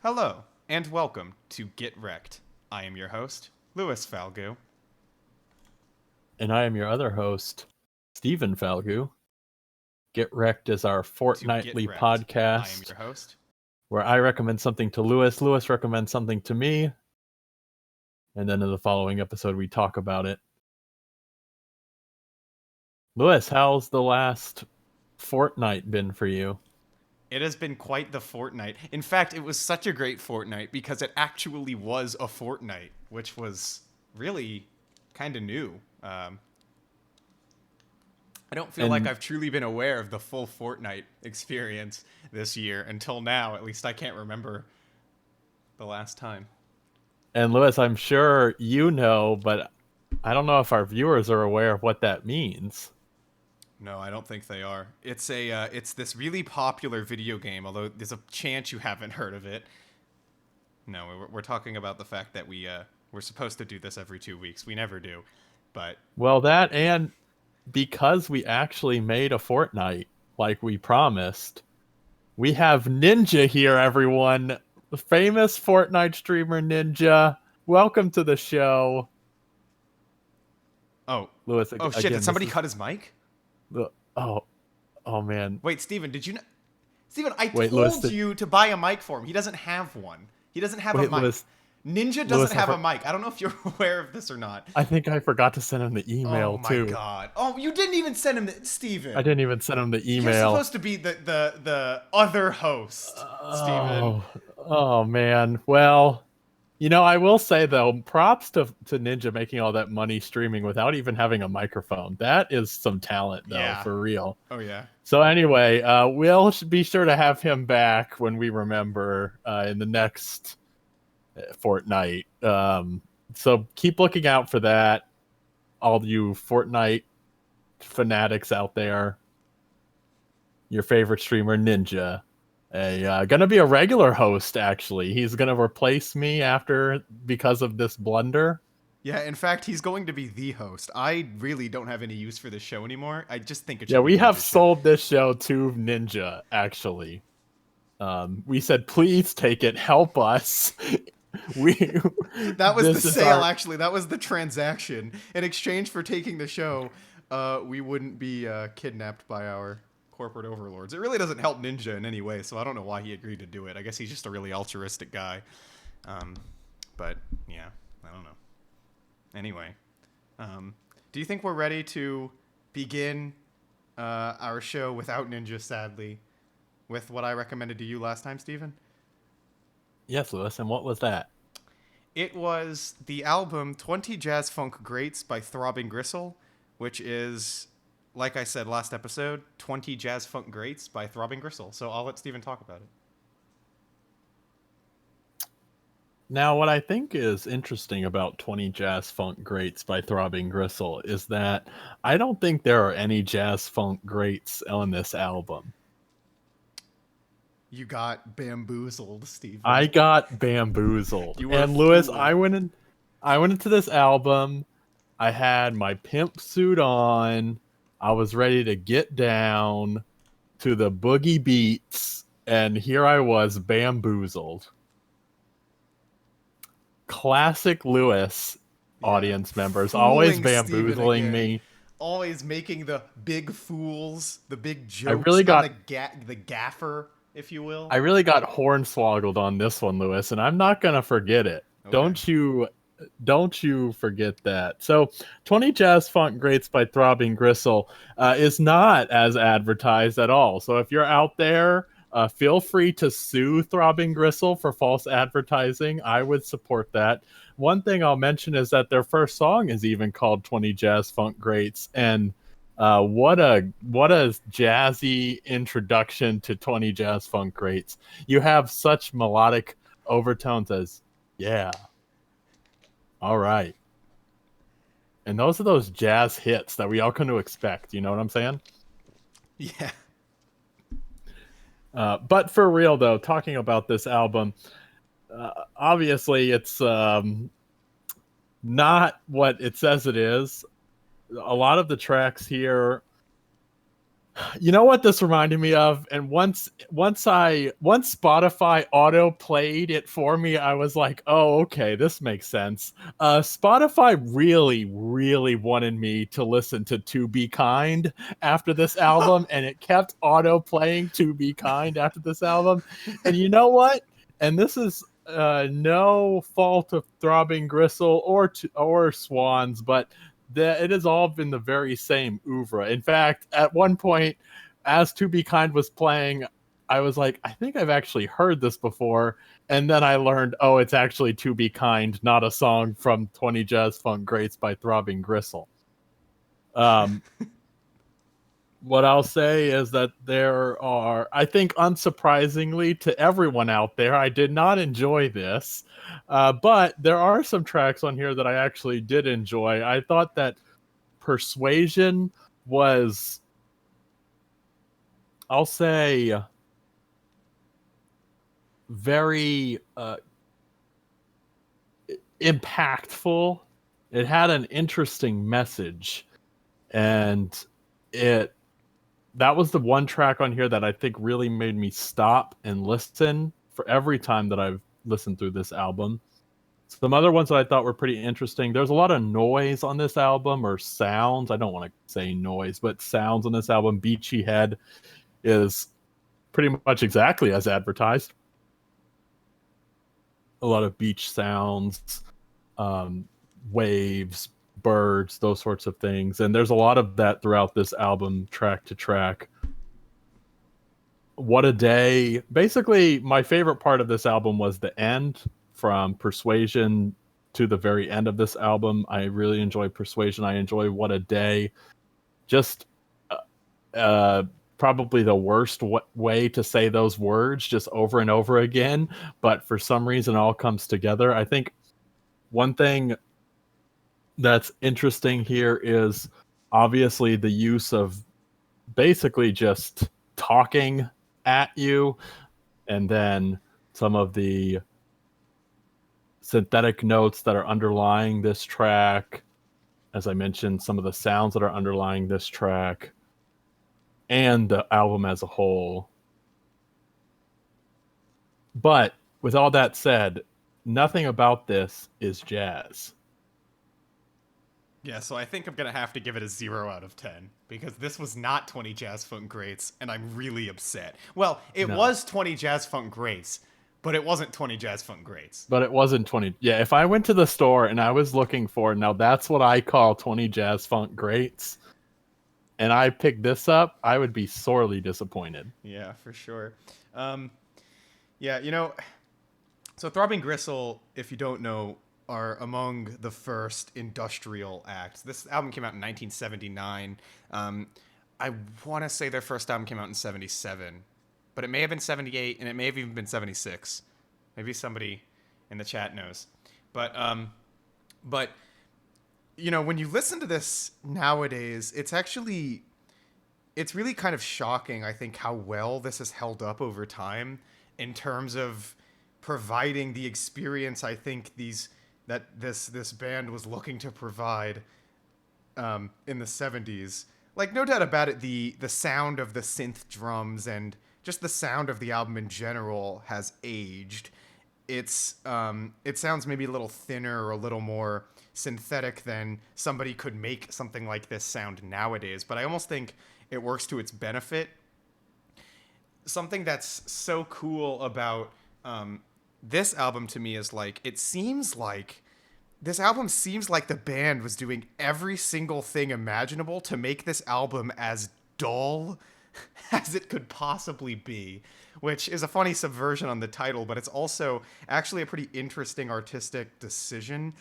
Hello, and welcome to Get Recc'd. I am your host, Louis Falgout. And I am your other host, Stephen Falgu. Get Recc'd is our To Get fortnightly Recc'd, I am podcast your host. where I recommend something to Louis, Louis recommends something to me, and then in the following episode we talk about it. Louis, how's the last fortnight been for you? It has been quite the fortnight. In fact, it was such a great fortnight because it actually was a fortnight, which was really kind of new. I don't feel like And I've truly been aware of the full Fortnite experience this year until now. At least I can't remember the last time. and Louis, I'm sure you know, but I don't know if our viewers are aware of what that means. No, I don't think they are. It's this really popular video game. Although there's a chance you haven't heard of it. No, we're talking about the fact that we're supposed to do this every 2 weeks. We never do, but Well, that and because we actually made a fortnight like we promised, we have Ninja here, everyone. The famous Fortnite streamer Ninja. Welcome to the show. oh, Louis, oh shit! again, Did somebody cut his mic? oh, oh man. Wait, Steven, did you? Steven, I Wait, Louis, told you to buy a mic for him. He doesn't have one. He doesn't have a wait, mic. Louis, Ninja Louis, doesn't have a mic. I don't know if you're aware of this or not. I think I forgot to send him the Oh email my too. god. Oh, you didn't even send him the Steven. I didn't even send him the You're email. supposed to be the other host, Steven. Oh man. Well, I will say though, props to Ninja making all that money streaming without even having a microphone. That is some talent though, Yeah. for real. Oh yeah. So anyway, we'll be sure to have him back when we remember in the next fortnight. So keep looking out for that, all you Fortnite fanatics out there. Your favorite streamer, Ninja, gonna be a regular host. Actually, he's gonna replace me because of this blunder. Yeah, in fact, he's going to be the host. I really don't have any use for this show anymore. I just think it Yeah, should be we have Ninja's show. sold this show to Ninja. Actually, we said, please take it, help us. we That was the this is sale, our- actually. That was the transaction. In exchange for taking the show, we wouldn't be kidnapped by our corporate overlords. It really doesn't help Ninja in any way, so I don't know why he agreed to do it. I guess he's just a really altruistic guy. But yeah, I don't know. Anyway, do you think we're ready to begin our show without Ninja, sadly, with what I recommended to you last time, Steven? Yes, Lewis. And what was that? It was the album 20 Jazz Funk Greats by Throbbing Gristle, which is, like I said last episode, 20 Jazz Funk Greats by Throbbing Gristle. So I'll let Steven talk about it. Now, what I think is interesting about 20 Jazz Funk Greats by Throbbing Gristle is that I don't think there are any jazz funk greats on this album. You got bamboozled, Steven. I got bamboozled. You were And Louis, fooled. I went into this album. I had my pimp suit on. I was ready to get down to the boogie beats, and here I was bamboozled. Classic Louis, audience members, always Fooling Steven bamboozling again. me. Always making the big fools, the big jokes I really on got the gaffer, if you will. I really got hornswoggled on this one, Louis, and I'm not gonna forget it. Okay. Don't you forget that. So 20 Jazz Funk Greats by Throbbing Gristle is not as advertised at all. So if you're out there, feel free to sue Throbbing Gristle for false advertising. I would support that. One thing I'll mention is that their first song is even called 20 Jazz Funk Greats, and what a jazzy introduction to 20 Jazz Funk Greats. You have such melodic overtones as, yeah, all right. And those are those jazz hits that we all come to expect. You know what I'm saying? Yeah. But for real, though, talking about this album, obviously it's not what it says it is. A lot of the tracks here You know what this reminded me of? And once Spotify auto played it for me, I was like, oh, okay, this makes sense. Spotify really, really wanted me to listen to Be Kind after this album, and it kept auto playing To Be Kind after this album. And you know what? And this is no fault of Throbbing Gristle or Swans, but it has all been the very same oeuvre. In fact, at one point, as To Be Kind was playing, I was like, I think I've actually heard this before. And then I learned, oh, it's actually To Be Kind, not a song from 20 Jazz Funk Greats by Throbbing Gristle. What I'll say is that there are, I think, unsurprisingly to everyone out there, I did not enjoy this, but there are some tracks on here that I actually did enjoy. I thought that Persuasion was, I'll say, very impactful. It had an interesting message, and it that was the one track on here that I think really made me stop and listen for every time that I've listened through this album. Some other ones that I thought were pretty interesting. There's a lot of noise on this album, or sounds. I don't want to say noise, but sounds on this album. Beachy Head is pretty much exactly as advertised. A lot of beach sounds, waves, birds, those sorts of things. And there's a lot of that throughout this album, track to track. What a Day. Basically, my favorite part of this album was the end, from Persuasion to the very end of this album. I really enjoy Persuasion. I enjoy What a Day. Just probably the worst way to say those words, just over and over again. But for some reason, it all comes together. I think one thing that's interesting here is obviously the use of basically just talking at you, and then some of the synthetic notes that are underlying this track. As I mentioned, some of the sounds that are underlying this track and the album as a whole. But with all that said, nothing about this is jazz. Yeah, so I think I'm gonna have to give it a 0 out of 10 because this was not 20 Jazz Funk Greats, and I'm really upset. Well, it was 20 Jazz Funk Greats, but it wasn't 20 Jazz Funk Greats. But it wasn't 20. Yeah, if I went to the store and I was looking for, now that's what I call 20 Jazz Funk Greats, and I picked this up, I would be sorely disappointed. Yeah, for sure. Yeah, you know, so Throbbing Gristle, if you don't know, are among the first industrial acts. This album came out in 1979. I want to say their first album came out in 77, but it may have been 78, and it may have even been 76. Maybe somebody in the chat knows. But you know, when you listen to this nowadays, it's really kind of shocking, I think, how well this has held up over time in terms of providing the experience I think this band was looking to provide in the 70s. Like, no doubt about it, the sound of the synth drums and just the sound of the album in general has aged. It sounds maybe a little thinner or a little more synthetic than somebody could make something like this sound nowadays, but I almost think it works to its benefit. Something that's so cool about this album to me is, like, this album seems like the band was doing every single thing imaginable to make this album as dull as it could possibly be, which is a funny subversion on the title, but it's also actually a pretty interesting artistic decision.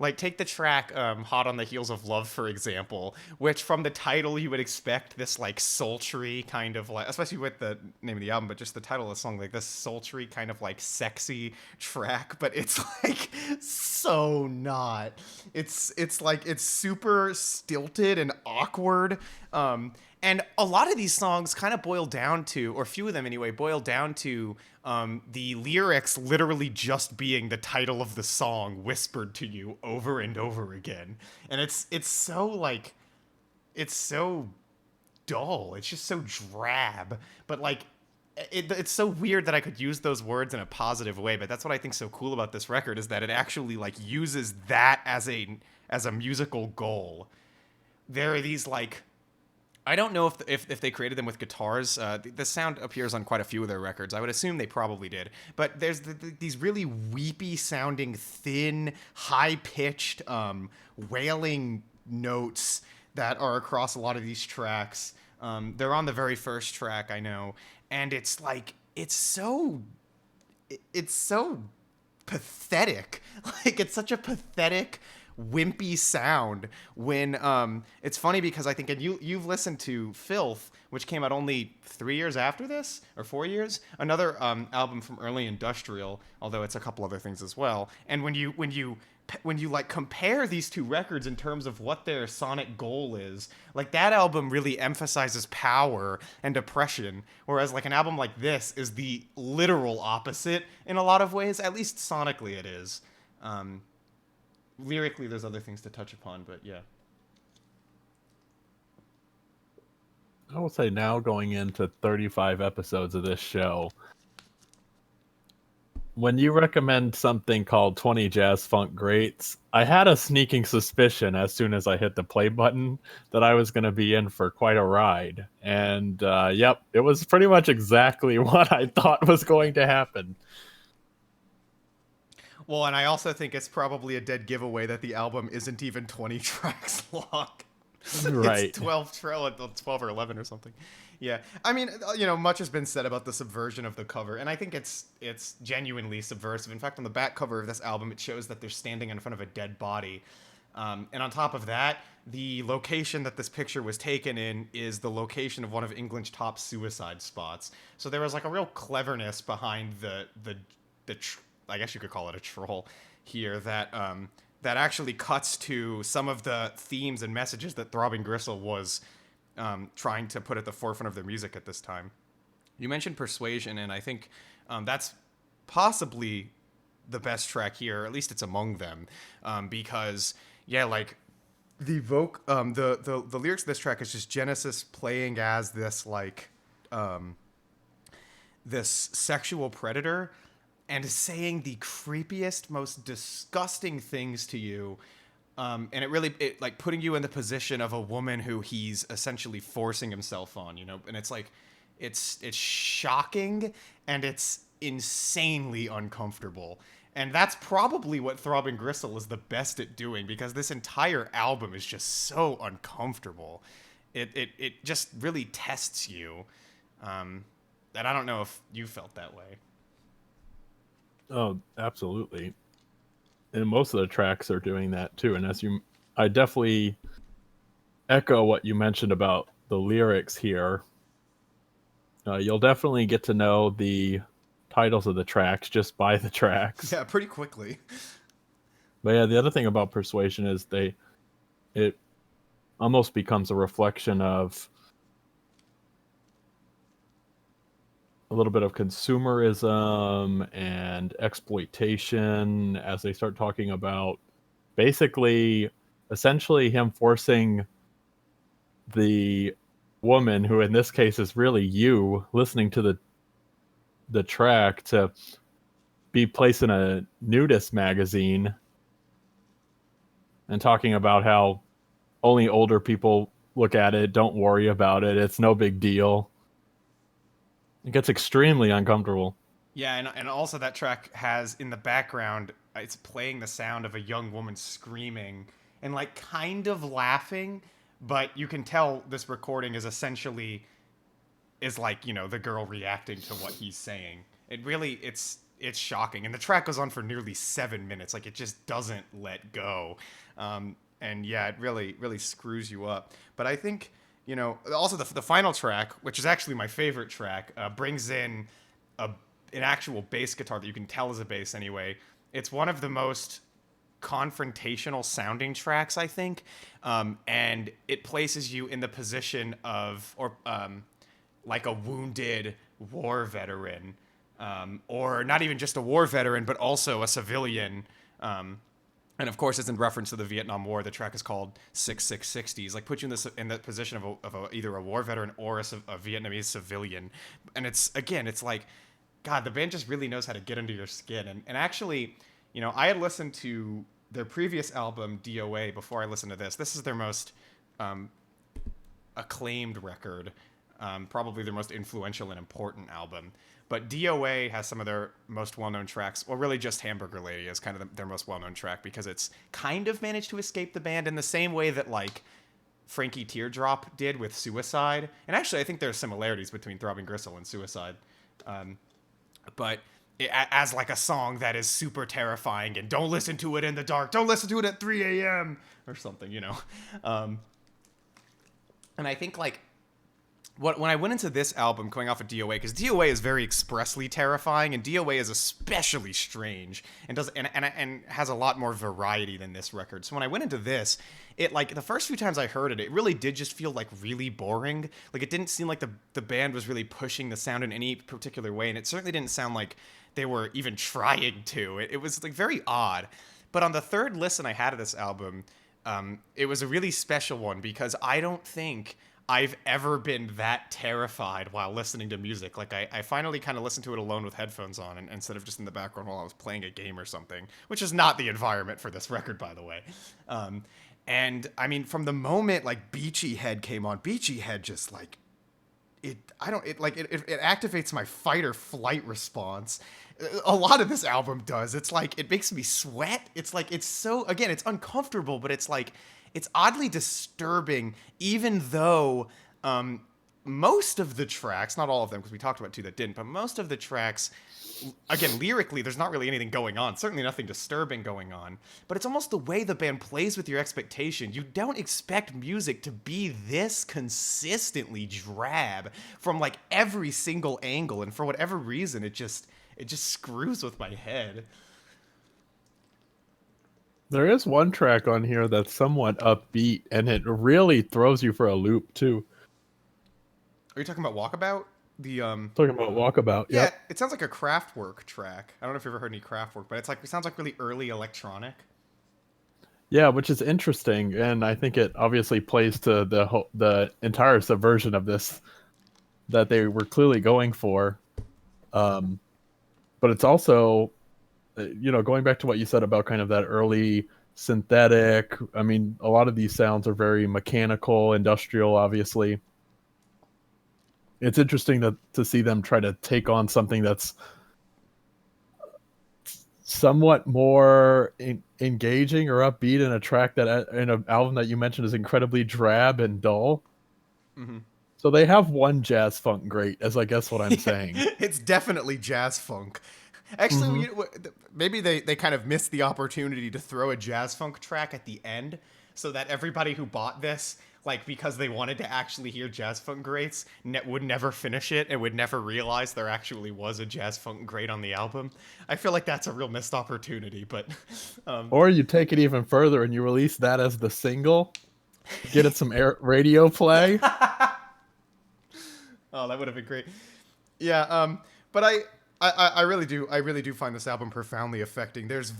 Like, take the track Hot on the Heels of Love, for example, which from the title you would expect this, like, sultry kind of, like, especially with the name of the album, but just the title of the song, like, this sultry kind of, like, sexy track, but it's, like, so not. It's like, it's super stilted and awkward, and a lot of these songs kind of boil down to, or a few of them anyway, boil down to the lyrics literally just being the title of the song whispered to you over and over again. And it's so, like, it's so dull. It's just so drab. But like, it's so weird that I could use those words in a positive way. But that's what I think's so cool about this record is that it actually like uses that as a musical goal. There are these like I don't know if they created them with guitars. The sound appears on quite a few of their records. I would assume they probably did. But there's these really weepy sounding, thin, high pitched, wailing notes that are across a lot of these tracks. They're on the very first track, I know, and it's like it's so pathetic. Like it's such a pathetic wimpy sound when it's funny because I think and you've listened to Filth, which came out only 3 years after this or 4 years, another album from early industrial, although it's a couple other things as well. And when you like compare these two records in terms of what their sonic goal is, like that album really emphasizes power and oppression, whereas like an album like this is the literal opposite in a lot of ways, at least sonically it is. Lyrically, there's other things to touch upon, but yeah. I will say now going into 35 episodes of this show, when you recommend something called 20 Jazz Funk Greats, I had a sneaking suspicion as soon as I hit the play button that I was going to be in for quite a ride. And yep, it was pretty much exactly what I thought was going to happen. Well, and I also think it's probably a dead giveaway that the album isn't even 20 tracks long. Right. It's 12 or 11 or something. Yeah. I mean, much has been said about the subversion of the cover, and I think it's genuinely subversive. In fact, on the back cover of this album, it shows that they're standing in front of a dead body. And on top of that, the location that this picture was taken in is the location of one of England's top suicide spots. So there was like a real cleverness behind the I guess you could call it a troll here that actually cuts to some of the themes and messages that Throbbing Gristle was trying to put at the forefront of their music at this time. You mentioned Persuasion, and I think that's possibly the best track here, or at least it's among them, because yeah, like the the lyrics of this track is just Genesis playing as this like this sexual predator and saying the creepiest, most disgusting things to you. And it like putting you in the position of a woman who he's essentially forcing himself on, and it's like, it's shocking and it's insanely uncomfortable. And that's probably what Throbbing Gristle is the best at doing, because this entire album is just so uncomfortable. It just really tests you. And I don't know if you felt that way. Oh, absolutely. And most of the tracks are doing that too. And I definitely echo what you mentioned about the lyrics here. You'll definitely get to know the titles of the tracks just by the tracks. Yeah, pretty quickly. But yeah, the other thing about Persuasion is it almost becomes a reflection of a little bit of consumerism and exploitation as they start talking about basically essentially him forcing the woman, who in this case is really you listening to the track, to be placed in a nudist magazine, and talking about how only older people look at it, don't worry about it, it's no big deal. It gets extremely uncomfortable. Yeah, and also that track has in the background, it's playing the sound of a young woman screaming and like kind of laughing, but you can tell this recording is essentially like, the girl reacting to what he's saying. It's shocking. And the track goes on for nearly 7 minutes. Like, it just doesn't let go. And yeah, it really, really screws you up. But I think, also the final track, which is actually my favorite track, brings in an actual bass guitar that you can tell is a bass anyway. It's one of the most confrontational sounding tracks, I think. And it places you in the position of, like a wounded war veteran, or not even just a war veteran, but also a civilian, And of course, it's in reference to the Vietnam War. The track is called 6660s. Like, put you in the position of either a war veteran or a Vietnamese civilian. And it's like, God, the band just really knows how to get under your skin. And actually, I had listened to their previous album, DOA, before I listened to this. This is their most acclaimed record, probably their most influential and important album. But DOA has some of their most well-known tracks. Well, really just Hamburger Lady is kind of their most well-known track because it's kind of managed to escape the band in the same way that, like, Frankie Teardrop did with Suicide. And actually, I think there are similarities between Throbbing Gristle and Suicide. But as, like, a song that is super terrifying and don't listen to it in the dark, don't listen to it at 3 a.m. or something, And I think, like, when I went into this album coming off of DOA, because DOA is very expressly terrifying, and DOA is especially strange and has a lot more variety than this record. So when I went into this, it, like, the first few times I heard it, it really did just feel like really boring. Like, it didn't seem like the band was really pushing the sound in any particular way, and it certainly didn't sound like they were even trying to. It was, like, very odd. But on the third listen I had of this album, it was a really special one because I don't think I've ever been that terrified while listening to music. Like, I finally kind of listened to it alone with headphones on instead of just in the background while I was playing a game or something, which is not the environment for this record, by the way. And I mean, from the moment, like, Beachy Head came on, Beachy Head just, like, it activates my fight or flight response. A lot of this album does. It's like, it makes me sweat. It's like, it's so, again, it's uncomfortable, but it's like, it's oddly disturbing, even though most of the tracks, not all of them, because we talked about two that didn't, but most of the tracks, again, lyrically, there's not really anything going on. Certainly nothing disturbing going on. But it's almost the way the band plays with your expectation. You don't expect music to be this consistently drab from, like, every single angle. And for whatever reason, it just screws with my head. There is one track on here that's somewhat upbeat, and it really throws you for a loop too. Are you talking about Walkabout? Talking about Walkabout, yeah, yep. It sounds like a Kraftwerk track. I don't know if you've ever heard any Kraftwerk, but it sounds like really early electronic. Yeah, which is interesting, and I think it obviously plays to the entire subversion of this that they were clearly going for. But it's also, going back to what you said about kind of that early synthetic. I mean, a lot of these sounds are very mechanical, industrial, obviously. It's interesting to see them try to take on something that's somewhat more engaging or upbeat in a track in an album that you mentioned is incredibly drab and dull. Mm-hmm. So they have one jazz funk great, as I guess what I'm saying. It's definitely jazz funk. Actually, maybe they kind of missed the opportunity to throw a jazz funk track at the end so that everybody who bought this, like, because they wanted to actually hear jazz funk greats, would never finish it and would never realize there actually was a jazz funk great on the album. I feel like that's a real missed opportunity, but... Or you take it even further and you release that as the single, get it some radio play. Oh, that would have been great. Yeah, but I really do find this album profoundly affecting. There's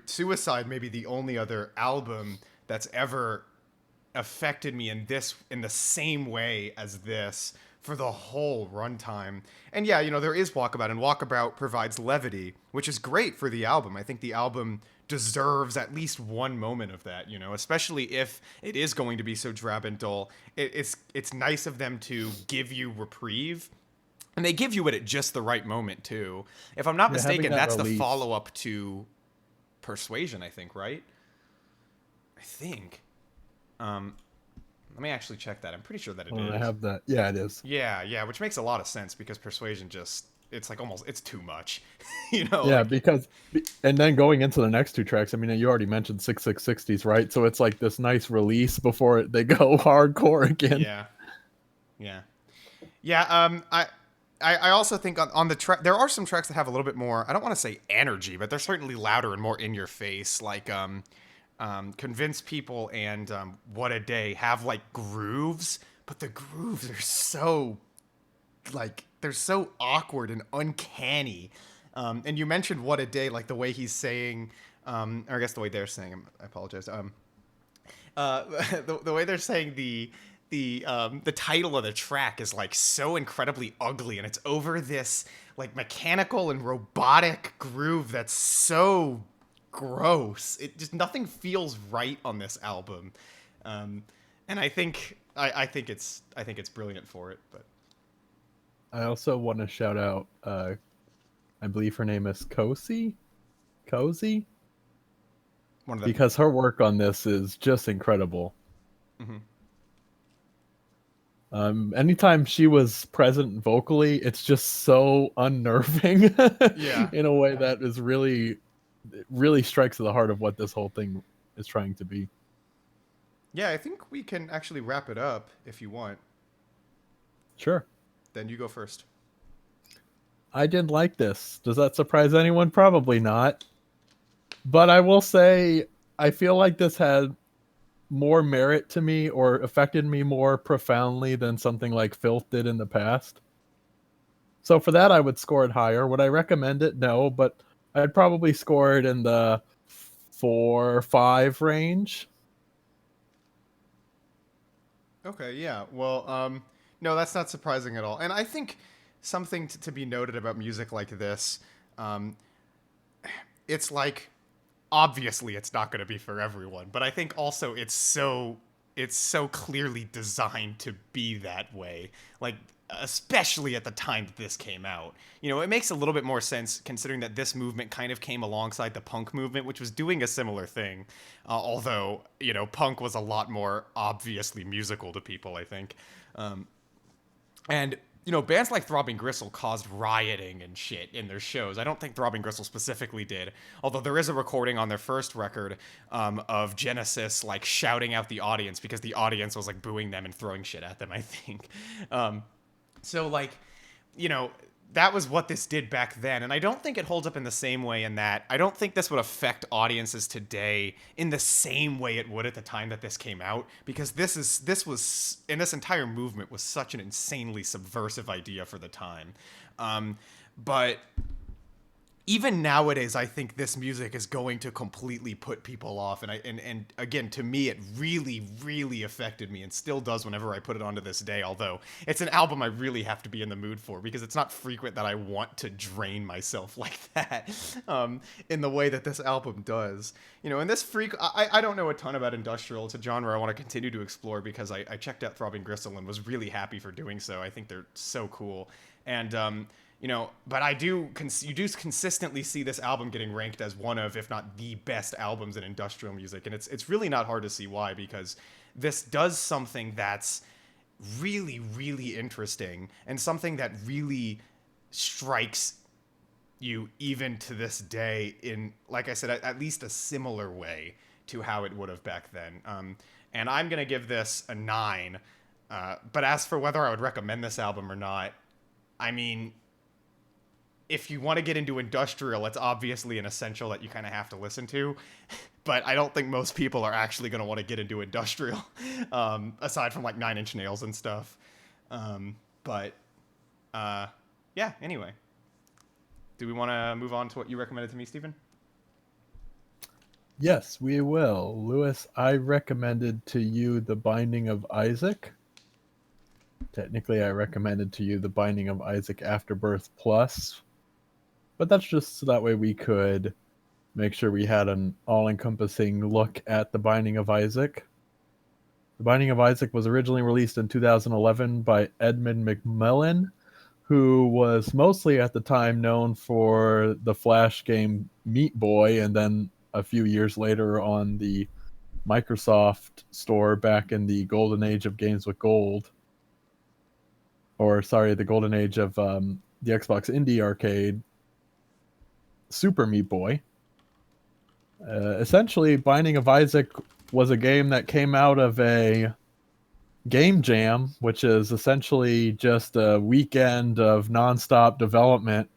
Suicide may be the only other album that's ever affected me in the same way as this for the whole runtime. And yeah, there is Walkabout, and Walkabout provides levity, which is great for the album. I think the album deserves at least one moment of that, especially if it is going to be so drab and dull. It's nice of them to give you reprieve. And they give you it at just the right moment, too. If I'm not mistaken, that's the follow-up to Persuasion, I think, right? I think. Let me actually check that. I'm pretty sure that it is. I have that. Yeah, it is. Yeah, which makes a lot of sense because Persuasion it's like it's too much, Yeah, and then going into the next two tracks, I mean, you already mentioned 6660s, right? So it's like this nice release before they go hardcore again. Yeah. I also think on the track, there are some tracks that have a little bit more, I don't want to say energy, but they're certainly louder and more in your face. Like, Convince People and What a Day have, like, grooves, but the grooves are so, like, they're so awkward and uncanny. And you mentioned What a Day, like the way he's saying, Or I guess the way they're saying it, I apologize. The way they're saying the title of the track is like so incredibly ugly, and it's over this like mechanical and robotic groove that's so gross. It just nothing feels right on this album, and I think it's brilliant for it. But I also want to shout out, I believe her name is Cozy, one of the because her work on this is just incredible. Mhm. Anytime she was present vocally, it's just so unnerving Yeah. in a way that is really strikes at the heart of what this whole thing is trying to be. Yeah, I think we can actually wrap it up if you want. Sure. Then you go first. I didn't like this. Does that surprise anyone? Probably not. But I will say, I feel like this had more merit to me or affected me more profoundly than something like Filth did in the past. So for that, I would score it higher. Would I recommend it? No, but I'd probably score it in the 4 or 5 range. Okay, yeah. Well, no, that's not surprising at all. And I think something to be noted about music like this, um, it's like obviously it's not going to be for everyone, but I think also it's so clearly designed to be that way. Like especially at the time that this came out. It makes a little bit more sense considering that this movement kind of came alongside the punk movement, which was doing a similar thing. Although, punk was a lot more obviously musical to people, I think. And bands like Throbbing Gristle caused rioting and shit in their shows. I don't think Throbbing Gristle specifically did, although there is a recording on their first record of Genesis like shouting out the audience because the audience was like booing them and throwing shit at them, I think. So like, that was what this did back then, and I don't think it holds up in the same way in that I don't think this would affect audiences today in the same way it would at the time that this came out, because this entire movement was such an insanely subversive idea for the time. But even nowadays, I think this music is going to completely put people off, and again, to me, it really, really affected me, and still does whenever I put it on to this day. Although it's an album I really have to be in the mood for, because it's not frequent that I want to drain myself like that, in the way that this album does. And this I don't know a ton about industrial. It's a genre I want to continue to explore because I checked out Throbbing Gristle and was really happy for doing so. I think they're so cool, and but you do consistently see this album getting ranked as one of, if not the best albums in industrial music. And it's really not hard to see why, because this does something that's really, really interesting and something that really strikes you even to this day in, like I said, at least a similar way to how it would have back then. And I'm going to give this a 9. But as for whether I would recommend this album or not, I mean, if you want to get into industrial, it's obviously an essential that you kind of have to listen to. But I don't think most people are actually going to want to get into industrial, aside from like 9 Inch Nails and stuff. Yeah, anyway. Do we want to move on to what you recommended to me, Stephen? Yes, we will. Lewis, I recommended to you The Binding of Isaac. Technically, I recommended to you The Binding of Isaac Afterbirth Plus. But that's just so that way we could make sure we had an all-encompassing look at The Binding of Isaac. The Binding of Isaac was originally released in 2011 by Edmund McMillan, who was mostly at the time known for the Flash game Meat Boy, and then a few years later on the Microsoft store back in the golden age of games with gold. Or, sorry, the golden age of the Xbox Indie Arcade, Super Meat Boy. Essentially, Binding of Isaac was a game that came out of a game jam, which is essentially just a weekend of nonstop development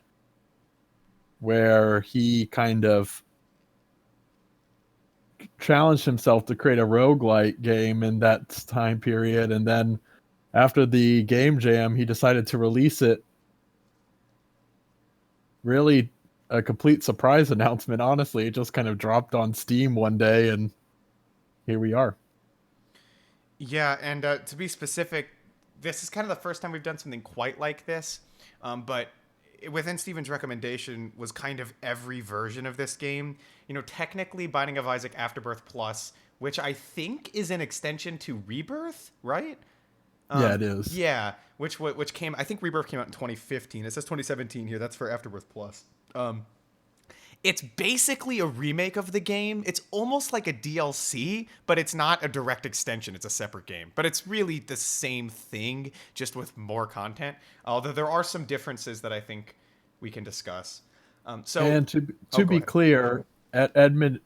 where he kind of challenged himself to create a roguelike game in that time period. And then after the game jam, he decided to release it really a complete surprise announcement. Honestly, it just kind of dropped on Steam one day, and here we are. Yeah, and to be specific, this is kind of the first time we've done something quite like this. But within Steven's recommendation was kind of every version of this game. You know, technically, Binding of Isaac Afterbirth Plus, which I think is an extension to Rebirth, right? Yeah, it is. Yeah, which came. I think Rebirth came out in 2015. It says 2017 here. That's for Afterbirth Plus. It's basically a remake of the game. It's almost like a DLC, but it's not a direct extension. It's a separate game. But it's really the same thing, just with more content. Although there are some differences that I think we can discuss. And to Go be ahead. clear, Edmund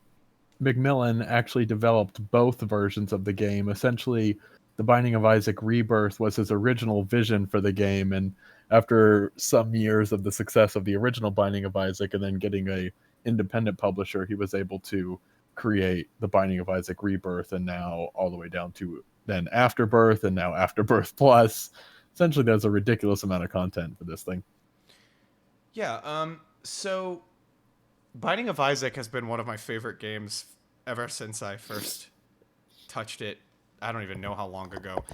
McMillan actually developed both versions of the game. Essentially, The Binding of Isaac Rebirth was his original vision for the game, and after some years of the success of the original Binding of Isaac and then getting a independent publisher, he was able to create The Binding of Isaac Rebirth, and now all the way down to then Afterbirth, and now Afterbirth Plus. Essentially, there's a ridiculous amount of content for this thing. Yeah. So Binding of Isaac has been one of my favorite games ever since I first touched it. I don't even know how long ago.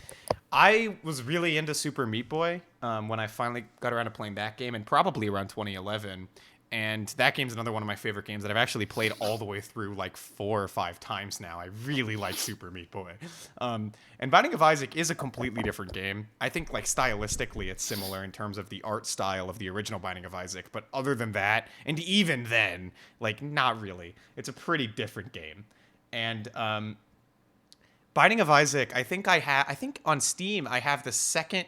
I was really into Super Meat Boy when I finally got around to playing that game, and probably around 2011. And that game's another one of my favorite games that I've actually played all the way through like 4 or 5 times now. I really like Super Meat Boy. And Binding of Isaac is a completely different game. I think like stylistically it's similar in terms of the art style of the original Binding of Isaac. But other than that, and even then, like not really. It's a pretty different game. And Binding of Isaac, I think on Steam I have the second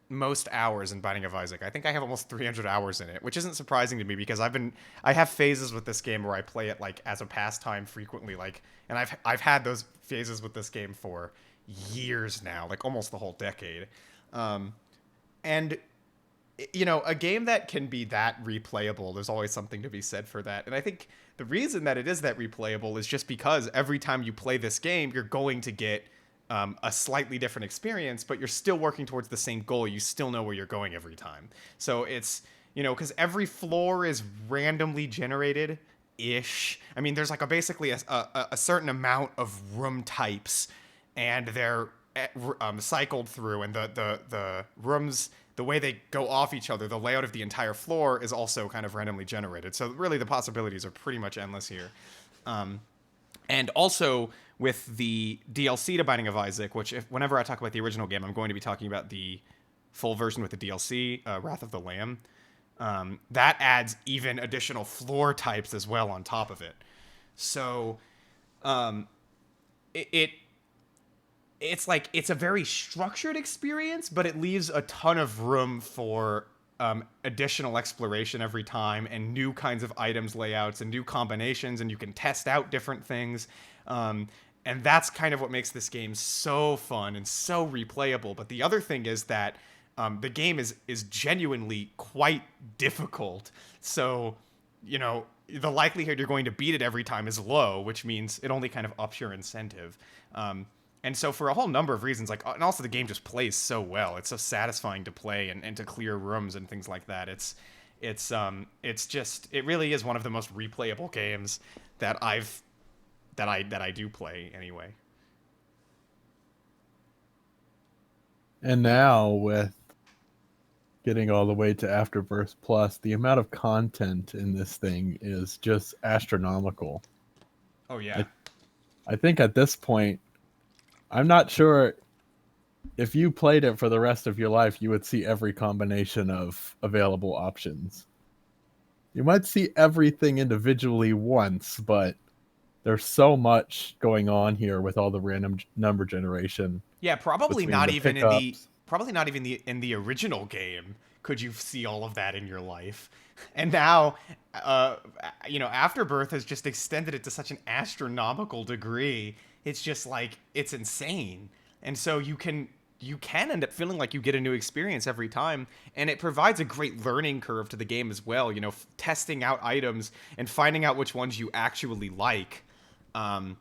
most hours in Binding of Isaac. I think I have almost 300 hours in it, which isn't surprising to me because I have phases with this game where I play it like as a pastime frequently, like, and I've had those phases with this game for years now, like almost the whole decade. And you know, a game that can be that replayable, there's always something to be said for that. And I think the reason that it is that replayable is just because every time you play this game, you're going to get a slightly different experience, but you're still working towards the same goal. You still know where you're going every time. So it's, you know, because every floor is randomly generated ish. I mean, there's like basically a certain amount of room types, and they're cycled through, and the rooms, the way they go off each other, the layout of the entire floor is also kind of randomly generated. So really the possibilities are pretty much endless here. And also with the DLC to Binding of Isaac, which whenever I talk about the original game, I'm going to be talking about the full version with the DLC, Wrath of the Lamb. That adds even additional floor types as well on top of it. So it's like it's a very structured experience, but it leaves a ton of room for additional exploration every time, and new kinds of items, layouts, and new combinations, and you can test out different things. And that's kind of what makes this game so fun and so replayable. But the other thing is that the game is genuinely quite difficult. So, you know, the likelihood you're going to beat it every time is low, which means it only kind of ups your incentive. And so for a whole number of reasons, like, and also the game just plays so well. It's so satisfying to play and to clear rooms and things like that. It's just, it really is one of the most replayable games that I do play anyway. And now with getting all the way to Afterbirth Plus, the amount of content in this thing is just astronomical. Oh yeah. I think at this point, I'm not sure if you played it for the rest of your life, you would see every combination of available options. You might see everything individually once, but there's so much going on here with all the random number generation. Yeah, probably not even in the original game could you see all of that in your life. And now, you know, Afterbirth has just extended it to such an astronomical degree. It's just like, it's insane. And so you can end up feeling like you get a new experience every time, and it provides a great learning curve to the game as well, you know, testing out items and finding out which ones you actually like. And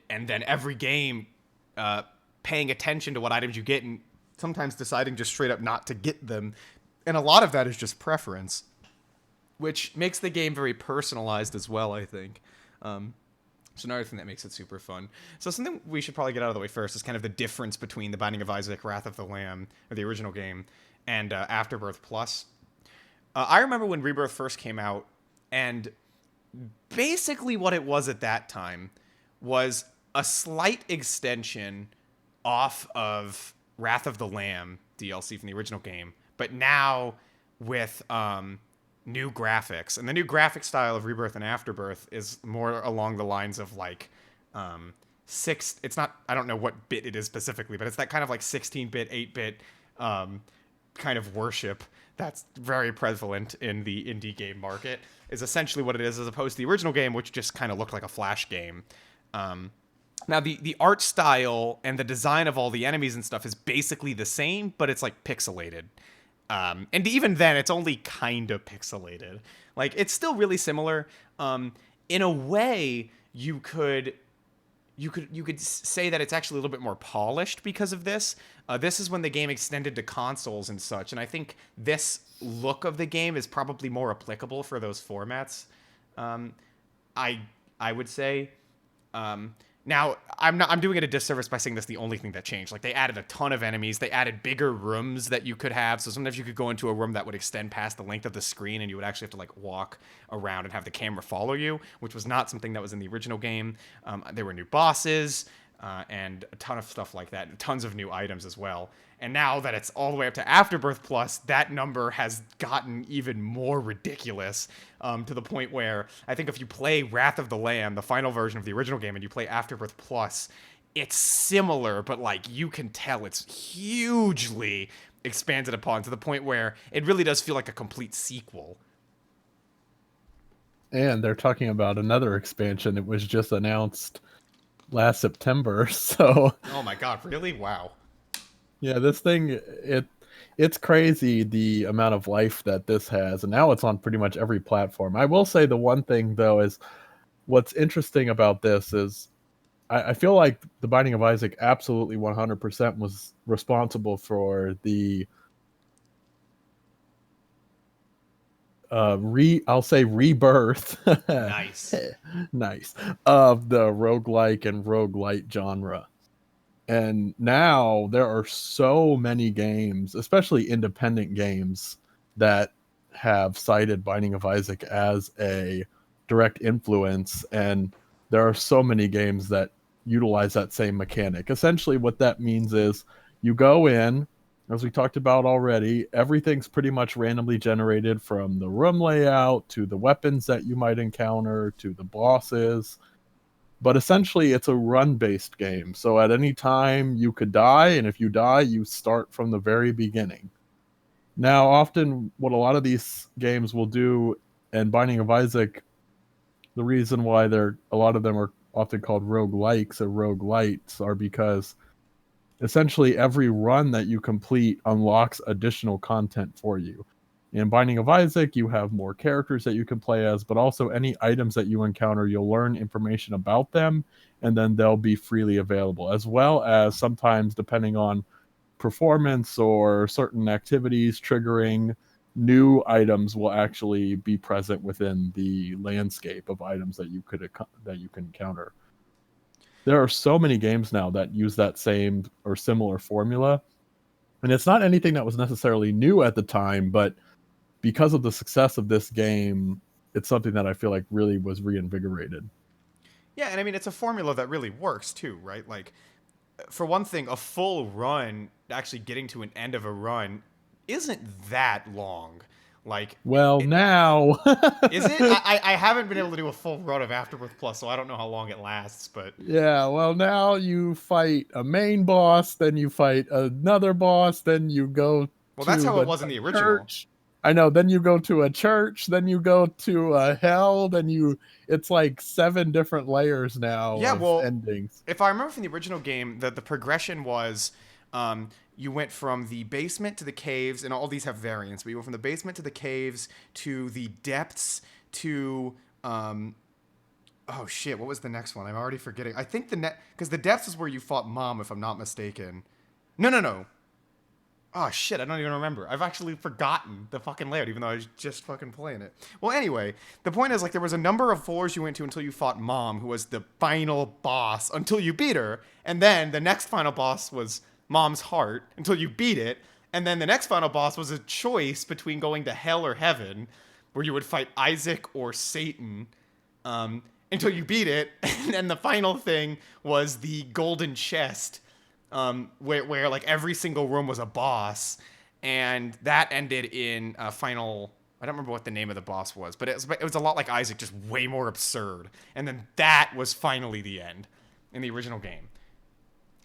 then every game paying attention to what items you get, and sometimes deciding just straight up not to get them. And a lot of that is just preference, which makes the game very personalized as well, I think. So another thing that makes it super fun. So something we should probably get out of the way first is kind of the difference between The Binding of Isaac, Wrath of the Lamb, or the original game, and Afterbirth Plus. I remember when Rebirth first came out, and basically what it was at that time was a slight extension off of Wrath of the Lamb DLC from the original game, but now with new graphics. And the new graphic style of Rebirth and Afterbirth is more along the lines of like it's not, I don't know what bit it is specifically, but it's that kind of like 16-bit, 8-bit kind of worship that's very prevalent in the indie game market, is essentially what it is, as opposed to the original game, which just kind of looked like a Flash game. Now, the art style and the design of all the enemies and stuff is basically the same, but it's like pixelated. And even then, it's only kind of pixelated. Like, it's still really similar. In a way, you could say that it's actually a little bit more polished because of this. This is when the game extended to consoles and such, and I think this look of the game is probably more applicable for those formats. I would say. Now, I'm doing it a disservice by saying this the only thing that changed. Like, they added a ton of enemies. They added bigger rooms that you could have. So sometimes you could go into a room that would extend past the length of the screen, and you would actually have to, like, walk around and have the camera follow you, which was not something that was in the original game. There were new bosses, and a ton of stuff like that, and tons of new items as well. And now that it's all the way up to Afterbirth Plus, that number has gotten even more ridiculous, to the point where I think if you play Wrath of the Lamb, the final version of the original game, and you play Afterbirth Plus, it's similar, but like you can tell it's hugely expanded upon, to the point where it really does feel like a complete sequel. And they're talking about another expansion. It was just announced last September, so Oh my god, really? Wow. yeah, this thing, it's crazy the amount of life that this has, and now it's on pretty much every platform. I will say the one thing though is what's interesting about this is I feel like The Binding of Isaac absolutely 100% was responsible for the I'll say rebirth Nice. nice of the roguelike and roguelite genre. And now there are so many games, especially independent games, that have cited Binding of Isaac as a direct influence. And there are so many games that utilize that same mechanic. Essentially, what that means is you go in, as we talked about already, everything's pretty much randomly generated, from the room layout to the weapons that you might encounter to the bosses. But essentially, it's a run-based game. So at any time, you could die, and if you die, you start from the very beginning. Now, often, what a lot of these games will do, and Binding of Isaac, the reason why a lot of them are often called roguelikes or roguelites, are because essentially every run that you complete unlocks additional content for you. In Binding of Isaac, you have more characters that you can play as, but also any items that you encounter, you'll learn information about them, and then they'll be freely available, as well as sometimes, depending on performance or certain activities triggering, new items will actually be present within the landscape of items that you can encounter. There are so many games now that use that same or similar formula, and it's not anything that was necessarily new at the time, but because of the success of this game, it's something that I feel like really was reinvigorated. Yeah, and I mean, it's a formula that really works too, right? Like, for one thing, a full run, actually getting to an end of a run, isn't that long. Like, Well, now is it? I haven't been able to do a full run of Afterbirth Plus, so I don't know how long it lasts, but yeah, well, now you fight a main boss, then you fight another boss, then you go well, that's to how it the was in the original. church. I know, then you go to a church, then you go to a hell, it's like 7 different layers now Yeah, of well, endings. if I remember from the original game, the progression was you went from the basement to the caves, and all these have variants, but you went from the basement to the caves to the depths to oh shit, what was the next one? I'm already forgetting. I think because the depths is where you fought Mom, if I'm not mistaken. No. Oh shit, I don't even remember. I've actually forgotten the fucking layout, even though I was just fucking playing it. Well, anyway, the point is, like, there was a number of floors you went to until you fought Mom, who was the final boss, until you beat her. And then the next final boss was Mom's heart, until you beat it. And then the next final boss was a choice between going to hell or heaven, where you would fight Isaac or Satan, until you beat it. And then the final thing was the golden chest, where like every single room was a boss, and that ended in a final. I don't remember what the name of the boss was, but it was a lot like Isaac, just way more absurd. And then that was finally the end in the original game.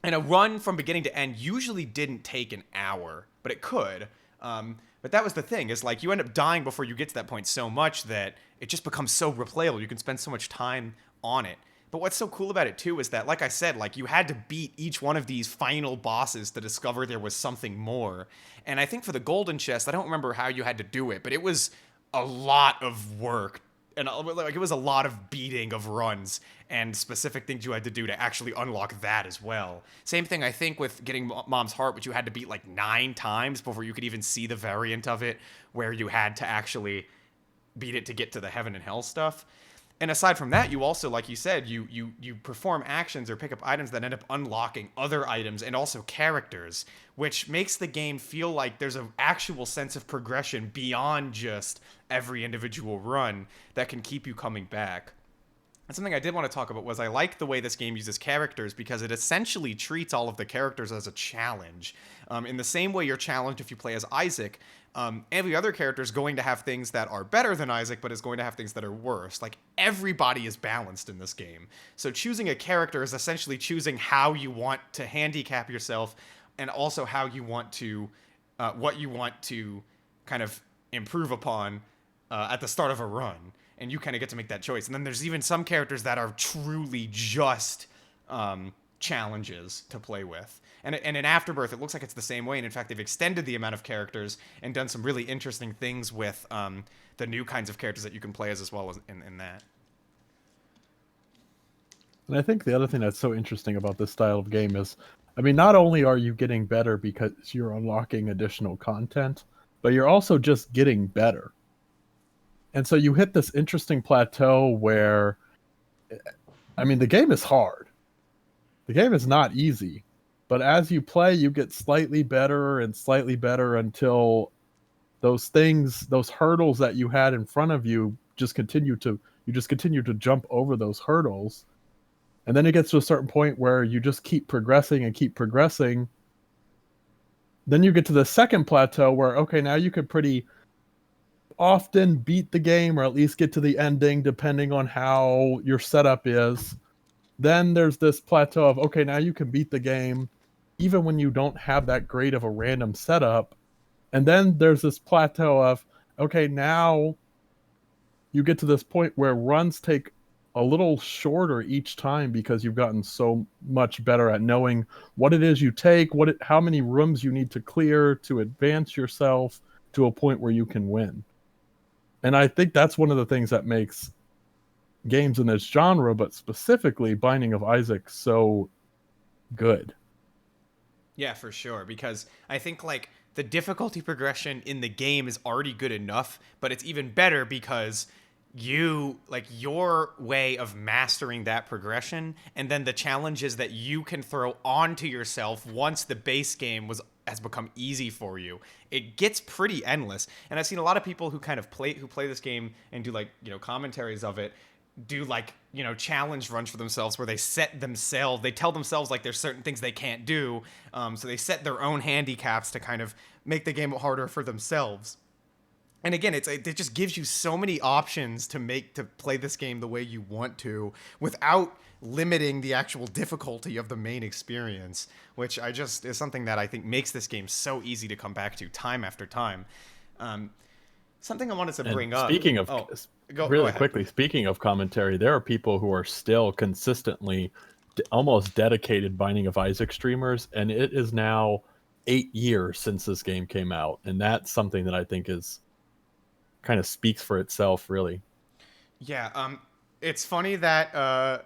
And a run from beginning to end usually didn't take an hour, but it could. But that was the thing, is like you end up dying before you get to that point so much that it just becomes so replayable. You can spend so much time on it. But what's so cool about it too is that, like I said, like you had to beat each one of these final bosses to discover there was something more. And I think for the golden chest, I don't remember how you had to do it, but it was a lot of work. And like it was a lot of beating of runs and specific things you had to do to actually unlock that as well. Same thing, I think, with getting Mom's heart, which you had to beat like 9 times before you could even see the variant of it, where you had to actually beat it to get to the heaven and hell stuff. And aside from that, you also, like you said, you perform actions or pick up items that end up unlocking other items and also characters, which makes the game feel like there's an actual sense of progression beyond just every individual run that can keep you coming back. And something I did want to talk about was I like the way this game uses characters, because it essentially treats all of the characters as a challenge. In the same way you're challenged if you play as Isaac, every other character is going to have things that are better than Isaac, but is going to have things that are worse. Like, everybody is balanced in this game. So choosing a character is essentially choosing how you want to handicap yourself, and also how you want to, what you want to kind of improve upon at the start of a run. And you kind of get to make that choice. And then there's even some characters that are truly just challenges to play with. And in Afterbirth, it looks like it's the same way. And in fact, they've extended the amount of characters and done some really interesting things with the new kinds of characters that you can play as well as in that. And I think the other thing that's so interesting about this style of game is, I mean, not only are you getting better because you're unlocking additional content, but you're also just getting better. And so you hit this interesting plateau where, I mean, the game is hard. The game is not easy. But as you play, you get slightly better until those things, those hurdles that you had in front of you, just continue to jump over those hurdles. And then it gets to a certain point where you just keep progressing and keep progressing. Then you get to the second plateau where, okay, now you could pretty often beat the game, or at least get to the ending, depending on how your setup is. Then there's this plateau of, okay, now you can beat the game even when you don't have that great of a random setup. And then there's this plateau of, okay, now you get to this point where runs take a little shorter each time, because you've gotten so much better at knowing what it is you take, how many rooms you need to clear to advance yourself to a point where you can win. And I think that's one of the things that makes games in this genre, but specifically Binding of Isaac, so good. Yeah, for sure. Because I think, like, the difficulty progression in the game is already good enough, but it's even better because your way of mastering that progression, and then the challenges that you can throw onto yourself once the base game has become easy for you, it gets pretty endless. And I've seen a lot of people who kind of play this game and do, like, commentaries of it, do, like, challenge runs for themselves, where they tell themselves like there's certain things they can't do, so they set their own handicaps to kind of make the game harder for themselves. And again, it just gives you so many options to play this game the way you want to, without limiting the actual difficulty of the main experience, which is something that I think makes this game so easy to come back to time after time. Something I wanted to bring up. Speaking of, go quickly, speaking of commentary, there are people who are still consistently almost dedicated Binding of Isaac streamers, and it is now 8 years since this game came out, and that's something that I think is kind of speaks for itself, really. Yeah, it's funny that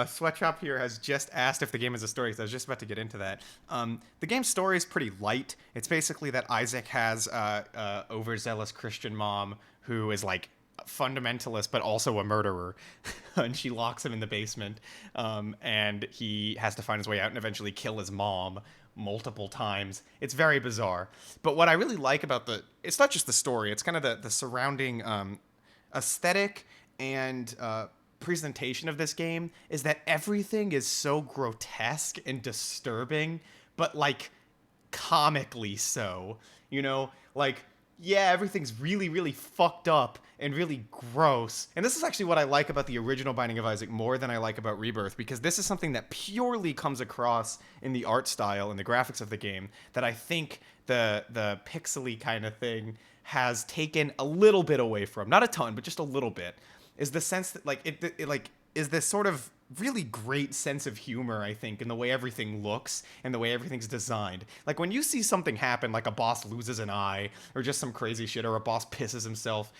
Sweatshop here has just asked if the game has a story, because I was just about to get into that. The game's story is pretty light. It's basically that Isaac has a overzealous Christian mom who is like fundamentalist but also a murderer, and she locks him in the basement, and he has to find his way out and eventually kill his mom multiple times. It's very bizarre. But what I really like about it's not just the story, it's kind of the surrounding aesthetic and presentation of this game is that everything is so grotesque and disturbing, but like comically so. You know, like, yeah, everything's really, really fucked up and really gross. And this is actually what I like about the original Binding of Isaac more than I like about Rebirth, because this is something that purely comes across in the art style and the graphics of the game that I think the pixely kind of thing has taken a little bit away from. Not a ton, but just a little bit. Is the sense that like it like is this sort of really great sense of humor, I think, in the way everything looks and the way everything's designed. Like when you see something happen, like a boss loses an eye, or just some crazy shit, or a boss pisses himself,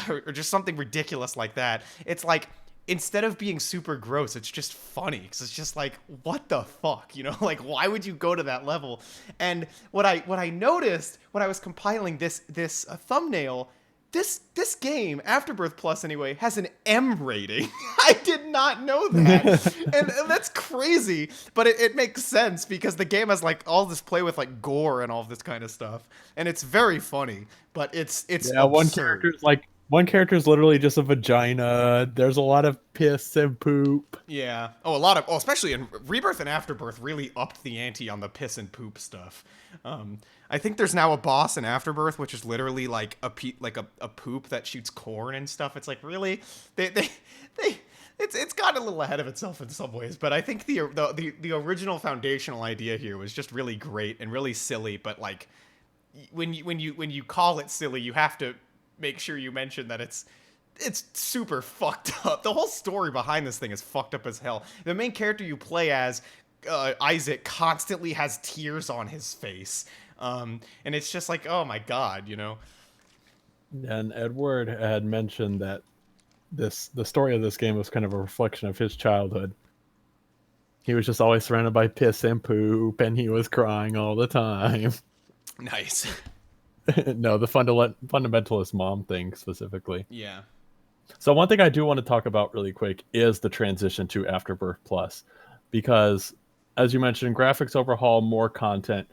or just something ridiculous like that, it's like, instead of being super gross, it's just funny, because it's just like, what the fuck, you know? Like, why would you go to that level? And what I noticed when I was compiling this thumbnail, this game, Afterbirth Plus anyway, has an M rating. I did not know that. and that's crazy, but it makes sense because the game has like all this play with like gore and all this kind of stuff, and it's very funny, but it's Yeah, absurd. one character is literally just a vagina. There's a lot of piss and poop. Yeah. Especially in Rebirth and Afterbirth really upped the ante on the piss and poop stuff. I think there's now a boss in Afterbirth which is literally like a poop that shoots corn and stuff. It's like, really? It's gotten a little ahead of itself in some ways, but I think the original foundational idea here was just really great and really silly, but like when you call it silly, you have to make sure you mention that it's super fucked up. The whole story behind this thing is fucked up as hell. The main character you play as, Isaac, constantly has tears on his face. And it's just like, oh my god, you know? And Edward had mentioned that the story of this game was kind of a reflection of his childhood. He was just always surrounded by piss and poop, and he was crying all the time. Nice. No, the fundamentalist mom thing specifically. Yeah. So one thing I do want to talk about really quick is the transition to Afterbirth Plus, because as you mentioned, graphics overhaul, more content.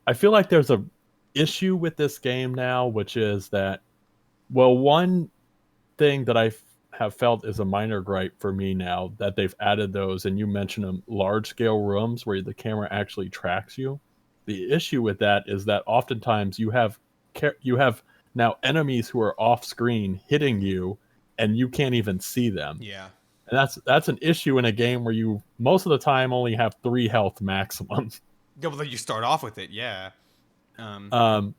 I feel like there's a issue with this game now, which is that, well, one thing that I have felt is a minor gripe for me now that they've added those, and you mentioned them, large scale rooms where the camera actually tracks you. The issue with that is that oftentimes you have now enemies who are off screen hitting you, and you can't even see them. Yeah. And that's an issue in a game where you most of the time only have 3 health maximum. Yeah, well, you start off with it, yeah. And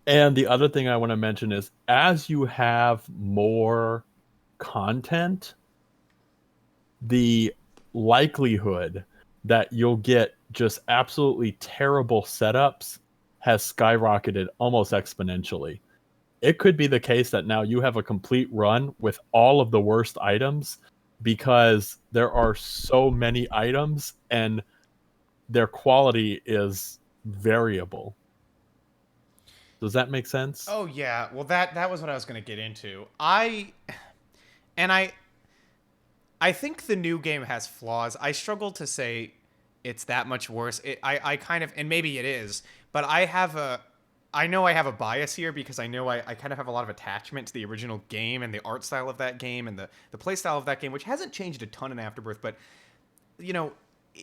the other thing I want to mention is, as you have more content, the likelihood that you'll get just absolutely terrible setups has skyrocketed almost exponentially. It could be the case that now you have a complete run with all of the worst items because there are so many items and their quality is variable. Does that make sense? Oh yeah. Well, that was what I was going to get into. I think the new game has flaws. I struggle to say it's that much worse. I kind of, and maybe it is, but I know I have a bias here because I know I kind of have a lot of attachment to the original game and the art style of that game and the play style of that game, which hasn't changed a ton in Afterbirth, but, you know,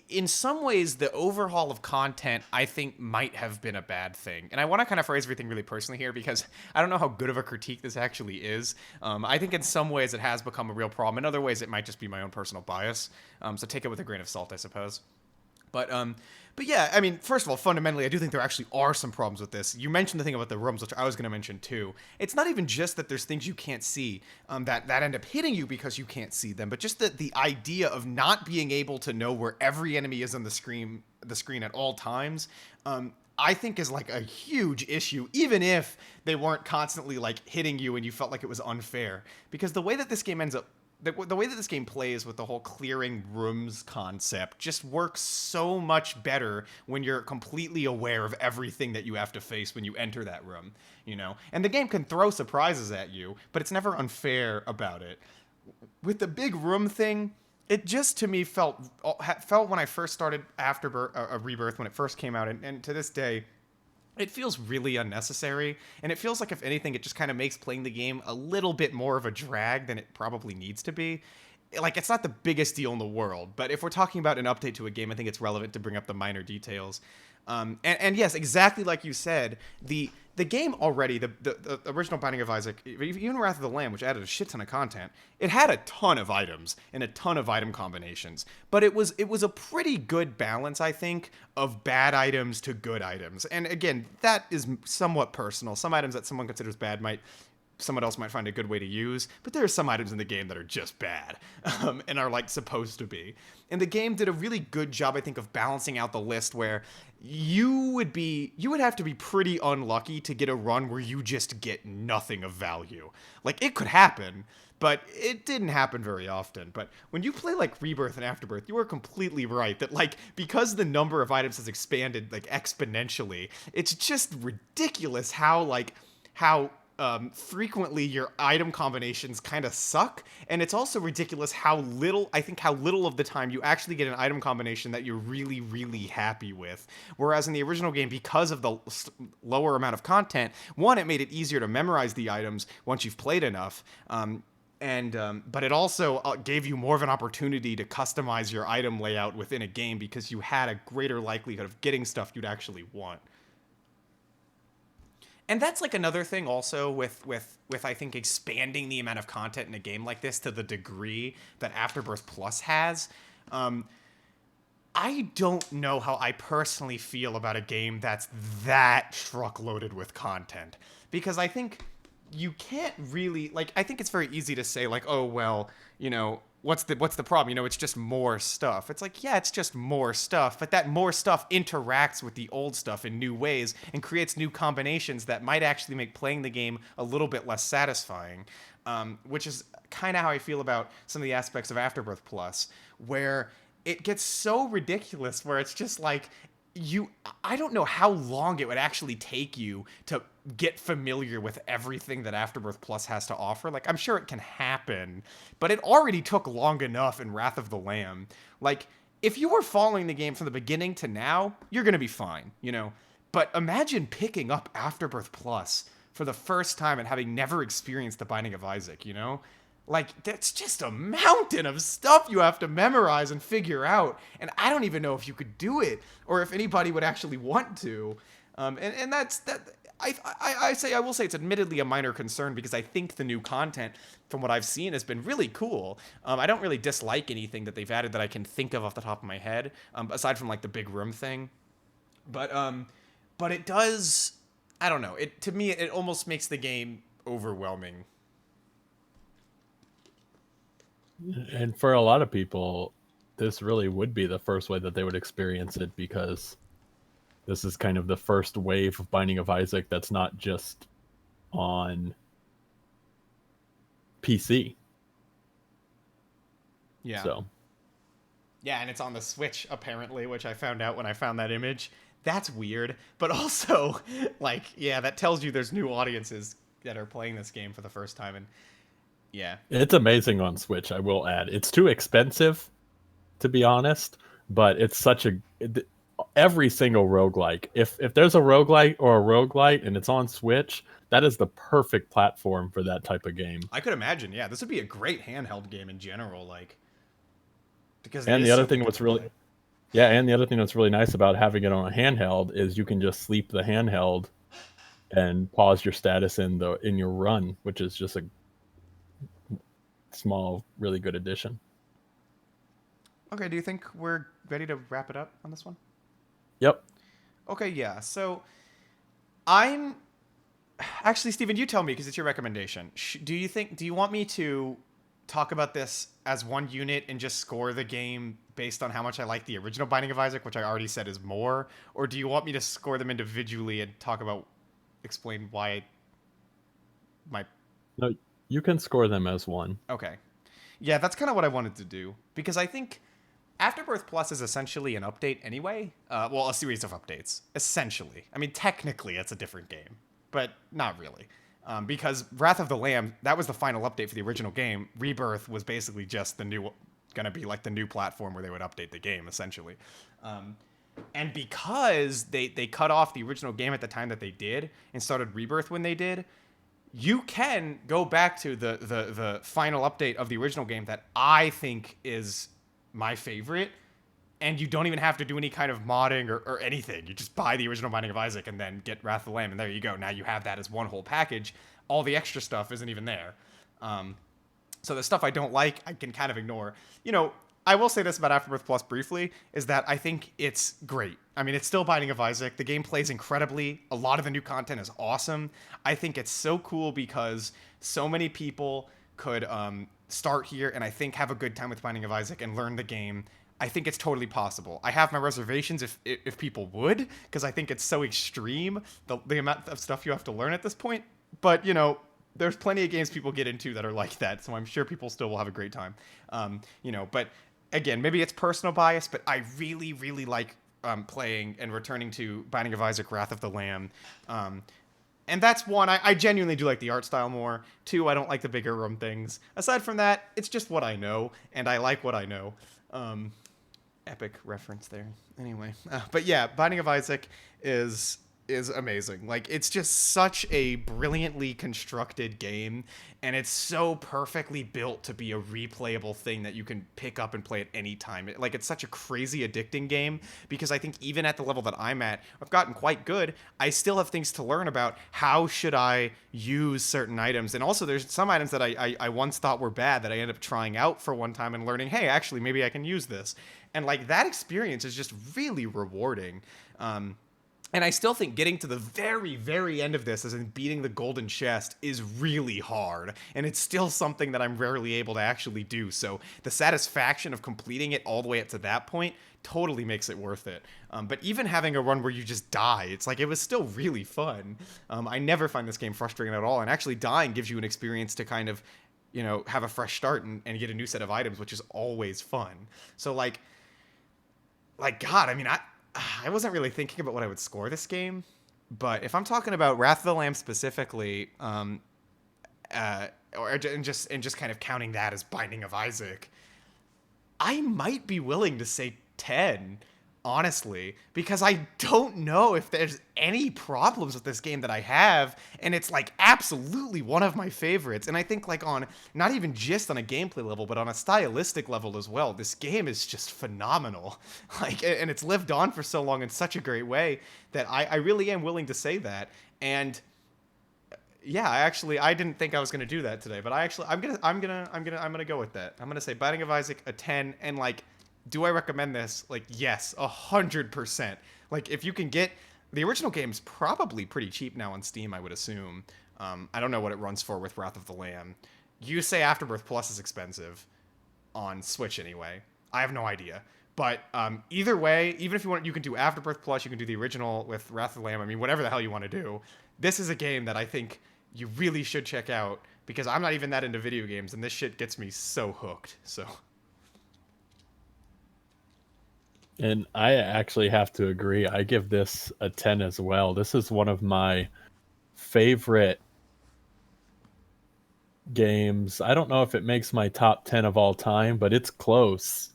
in some ways, the overhaul of content, I think, might have been a bad thing. And I want to kind of phrase everything really personally here because I don't know how good of a critique this actually is. I think in some ways it has become a real problem. In other ways, it might just be my own personal bias. So take it with a grain of salt, I suppose. But yeah, I mean, first of all, fundamentally, I do think there actually are some problems with this. You mentioned the thing about the rooms, which I was going to mention too. It's not even just that there's things you can't see that end up hitting you because you can't see them, but just the idea of not being able to know where every enemy is on the screen at all times. I think is like a huge issue, even if they weren't constantly like hitting you and you felt like it was unfair. Because the way that this game ends up the way that this game plays with the whole clearing rooms concept just works so much better when you're completely aware of everything that you have to face when you enter that room, you know? And the game can throw surprises at you, but it's never unfair about it. With the big room thing, it just to me felt when I first started Afterbirth, Rebirth, when it first came out, and to this day, it feels really unnecessary, and it feels like, if anything, it just kind of makes playing the game a little bit more of a drag than it probably needs to be. Like, it's not the biggest deal in the world, but if we're talking about an update to a game, I think it's relevant to bring up the minor details. And yes, exactly like you said, the game already, the original Binding of Isaac, even Wrath of the Lamb, which added a shit ton of content, it had a ton of items and a ton of item combinations. But it was a pretty good balance, I think, of bad items to good items. And again, that is somewhat personal. Some items that someone considers bad someone else might find a good way to use, but there are some items in the game that are just bad, and are like supposed to be. And the game did a really good job, I think, of balancing out the list where you would have to be pretty unlucky to get a run where you just get nothing of value. Like, it could happen, but it didn't happen very often. But when you play like Rebirth and Afterbirth, you are completely right that, like, because the number of items has expanded like exponentially, it's just ridiculous how frequently your item combinations kind of suck, and it's also ridiculous how little of the time you actually get an item combination that you're really, really happy with. Whereas in the original game, because of the lower amount of content, one, it made it easier to memorize the items once you've played enough, but it also gave you more of an opportunity to customize your item layout within a game because you had a greater likelihood of getting stuff you'd actually want. And that's like another thing also with I think expanding the amount of content in a game like this to the degree that Afterbirth Plus has. I don't know how I personally feel about a game that's that truckloaded with content, because I think you can't really, like, I think it's very easy to say, like, oh, well, you know, what's the problem? You know, it's just more stuff. It's like, yeah, it's just more stuff, but that more stuff interacts with the old stuff in new ways and creates new combinations that might actually make playing the game a little bit less satisfying, which is kind of how I feel about some of the aspects of Afterbirth Plus, where it gets so ridiculous, where it's just like, I don't know how long it would actually take you to get familiar with everything that Afterbirth Plus has to offer. Like, I'm sure it can happen, but it already took long enough in Wrath of the Lamb. Like, if you were following the game from the beginning to now, you're gonna be fine, you know? But imagine picking up Afterbirth Plus for the first time and having never experienced the Binding of Isaac, you know? Like, that's just a mountain of stuff you have to memorize and figure out. And I don't even know if you could do it or if anybody would actually want to. And that's that. I will say it's admittedly a minor concern, because I think the new content, from what I've seen, has been really cool. I don't really dislike anything that they've added that I can think of off the top of my head, aside from like the big room thing. But it does. I don't know. To me, it almost makes the game overwhelming. And for a lot of people, this really would be the first way that they would experience it, because this is kind of the first wave of Binding of Isaac that's not just on PC. Yeah. So. Yeah, and it's on the Switch, apparently, which I found out when I found that image. That's weird. But also, like, yeah, that tells you there's new audiences that are playing this game for the first time, and yeah. It's amazing on Switch, I will add. It's too expensive, to be honest, but it's such a... Every single roguelike, if there's a roguelite or a roguelite and it's on Switch, that is the perfect platform for that type of game. I could imagine, yeah. This would be a great handheld game in general, like... Because and the other thing what's really... Yeah, and the other thing that's really nice about having it on a handheld is you can just sleep the handheld and pause your status in your run, which is just a small, really good addition. Okay, do you think we're ready to wrap it up on this one? Yep. Okay, yeah. So I'm actually, Steven, you tell me, because it's your recommendation. Do you want me to talk about this as one unit and just score the game based on how much I like the original Binding of Isaac, which I already said is more, or do you want me to score them individually and explain why my... No, you can score them as one. Okay. Yeah, that's kind of what I wanted to do, because I think Afterbirth Plus is essentially an update anyway. Well, a series of updates, essentially. I mean, technically, it's a different game, but not really. Because Wrath of the Lamb, that was the final update for the original game. Rebirth was basically just gonna be like the new platform where they would update the game, essentially. And because they cut off the original game at the time that they did and started Rebirth when they did, you can go back to the final update of the original game that I think is my favorite, and you don't even have to do any kind of modding or anything. You just buy the original Binding of Isaac and then get Wrath of the Lamb, and there you go. Now you have that as one whole package. All the extra stuff isn't even there. So the stuff I don't like, I can kind of ignore. You know, I will say this about Afterbirth Plus briefly, is that I think it's great. I mean, it's still Binding of Isaac. The game plays incredibly. A lot of the new content is awesome. I think it's so cool because so many people could start here and I think have a good time with Binding of Isaac and learn the game. I think it's totally possible. I have my reservations if people would, because I think it's so extreme, the amount of stuff you have to learn at this point. But, you know, there's plenty of games people get into that are like that, so I'm sure people still will have a great time. You know, but again, maybe it's personal bias, but I really, really like playing and returning to Binding of Isaac, Wrath of the Lamb. And that's one, I genuinely do like the art style more. Two, I don't like the bigger room things. Aside from that, it's just what I know, and I like what I know. Epic reference there. Anyway, but yeah, Binding of Isaac is amazing. Like, it's just such a brilliantly constructed game, and it's so perfectly built to be a replayable thing that you can pick up and play at any time. It's such a crazy addicting game, because I think even at the level that I'm at, I've gotten quite good. I still have things to learn about how should I use certain items, and also there's some items that I once thought were bad that I ended up trying out for one time and learning, hey, actually, maybe I can use this. And like, that experience is just really rewarding. And I still think getting to the very, very end of this, as in beating the golden chest, is really hard. And it's still something that I'm rarely able to actually do. So the satisfaction of completing it all the way up to that point totally makes it worth it. But even having a run where you just die, it's like, it was still really fun. I never find this game frustrating at all. And actually dying gives you an experience to kind of, you know, have a fresh start and get a new set of items, which is always fun. So like God, I mean, I wasn't really thinking about what I would score this game, but if I'm talking about Wrath of the Lamb specifically, just kind of counting that as Binding of Isaac, I might be willing to say 10, honestly, because I don't know if there's any problems with this game that I have, and it's like absolutely one of my favorites. And I think like on not even just on a gameplay level, but on a stylistic level as well, this game is just phenomenal. Like, and it's lived on for so long in such a great way that I really am willing to say that. And yeah, I didn't think I was gonna do that today, but I'm gonna go with that. I'm gonna say Binding of Isaac a 10, and like, do I recommend this? Like, yes, 100%. Like, if you can get the original game's probably pretty cheap now on Steam, I would assume. I don't know what it runs for with Wrath of the Lamb. You say Afterbirth Plus is expensive on Switch anyway. I have no idea. But either way, even if you want, you can do Afterbirth Plus, you can do the original with Wrath of the Lamb. I mean, whatever the hell you want to do. This is a game that I think you really should check out, because I'm not even that into video games, and this shit gets me so hooked. So. And I actually have to agree. I give this a 10 as well. This is one of my favorite games. I don't know if it makes my top 10 of all time, but it's close.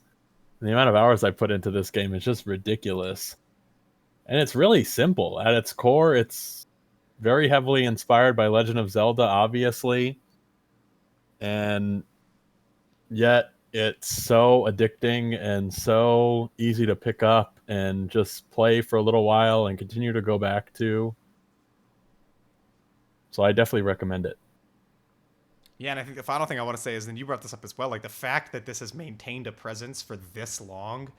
And the amount of hours I put into this game is just ridiculous. And it's really simple. At its core, it's very heavily inspired by Legend of Zelda, obviously. And yet it's so addicting and so easy to pick up and just play for a little while and continue to go back to. So I definitely recommend it. Yeah, and I think the final thing I want to say is, and you brought this up as well, like the fact that this has maintained a presence for this long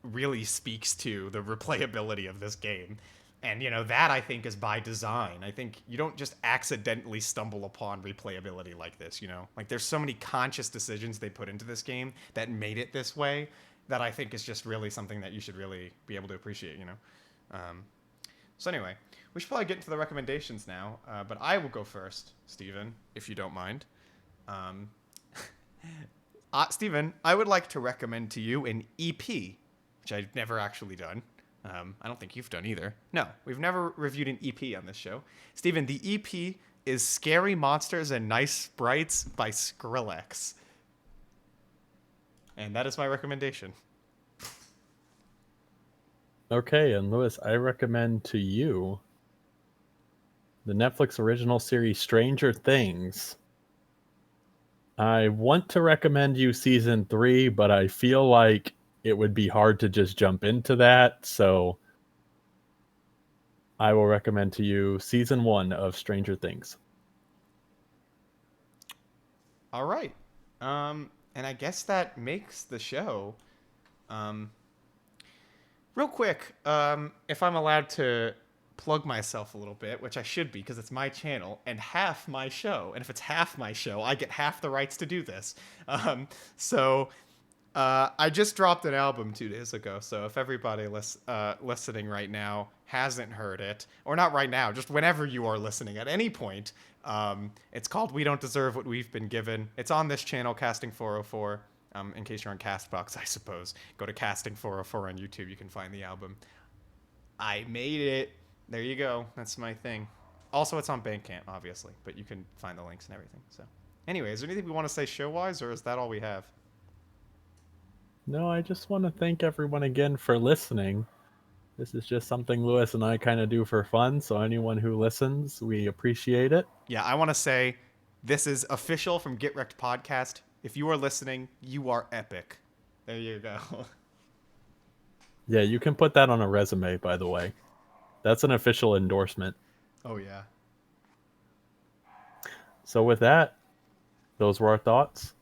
really speaks to the replayability of this game. And, you know, that I think is by design. I think you don't just accidentally stumble upon replayability like this, you know? Like, there's so many conscious decisions they put into this game that made it this way that I think is just really something that you should really be able to appreciate, you know? So anyway, we should probably get into the recommendations now, but I will go first, Steven, if you don't mind. Steven, I would like to recommend to you an EP, which I've never actually done. I don't think you've done either. No, we've never reviewed an EP on this show. Steven, the EP is Scary Monsters and Nice Sprites by Skrillex. And that is my recommendation. Okay, and Lewis, I recommend to you the Netflix original series Stranger Things. I want to recommend you season 3, but I feel like it would be hard to just jump into that, so I will recommend to you season 1 of Stranger Things. All right. And I guess that makes the show. Real quick, if I'm allowed to plug myself a little bit, which I should be because it's my channel and half my show. And if it's half my show, I get half the rights to do this. So I just dropped an album 2 days ago. So if everybody listening right now hasn't heard it, or not right now, just whenever you are listening at any point, it's called We Don't Deserve What We've Been Given. It's on this channel, Casting 404. In case you're on Castbox, I suppose. Go to Casting 404 on YouTube. You can find the album. I made it. There you go. That's my thing. Also, it's on Bandcamp, obviously, but you can find the links and everything. So, anyway, is there anything we want to say show-wise, or is that all we have? No, I just want to thank everyone again for listening. This is just something Lewis and I kind of do for fun, so anyone who listens, we appreciate it. Yeah, I want to say this is official from Get Recc'd Podcast. If you are listening, you are epic. There you go. Yeah, you can put that on a resume, by the way. That's an official endorsement. Oh, yeah. So with that, those were our thoughts.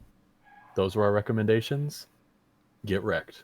Those were our recommendations. Get wrecked.